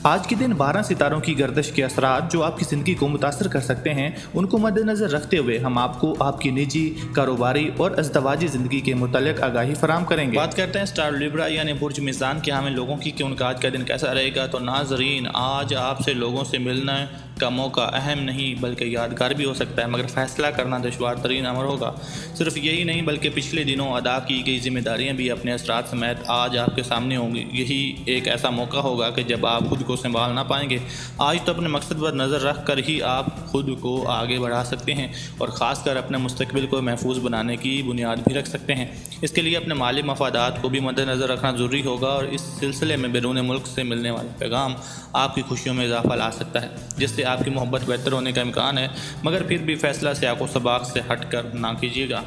आज के दिन 12 सितारों की गर्दिश के असरात जो आपकी ज़िंदगी को मुतासर कर सकते हैं, उनको मद्देनज़र रखते हुए हम आपको आपकी निजी, कारोबारी और अज़दवाजी ज़िंदगी के मुतालिक आगाही फराम करेंगे। बात करते हैं स्टार लिब्रा यानी बुर्ज मिज़ान के हामिल लोगों की कि उनका आज का दिन कैसा रहेगा। तो नाजरीन, आज आपसे लोगों से मिलने का मौका अहम नहीं बल्कि यादगार भी हो सकता है, मगर फ़ैसला करना दुश्वार तरीन अमर होगा। सिर्फ यही नहीं बल्कि पिछले दिनों अदा की गई जिम्मेदारियाँ भी अपने असरात समेत आज आपके सामने होंगी। यही एक ऐसा मौका होगा कि जब आप खुद को संभाल ना पाएंगे। आज तो अपने मकसद पर नज़र रख कर ही आप खुद को आगे बढ़ा सकते हैं और ख़ासकर अपने मुस्तकबिल को महफूज बनाने की बुनियाद भी रख सकते हैं। इसके लिए अपने माली मफादात को भी मद्देनज़र रखना ज़रूरी होगा और इस सिलसिले में बैरून मुल्क से मिलने वाले पैगाम आपकी खुशियों में इजाफा ला सकता है, जिससे आपकी मोहब्बत बेहतर होने का इम्कान है। मगर फिर भी फ़ैसला सियाक़ो सबाक़ से हट कर ना कीजिएगा।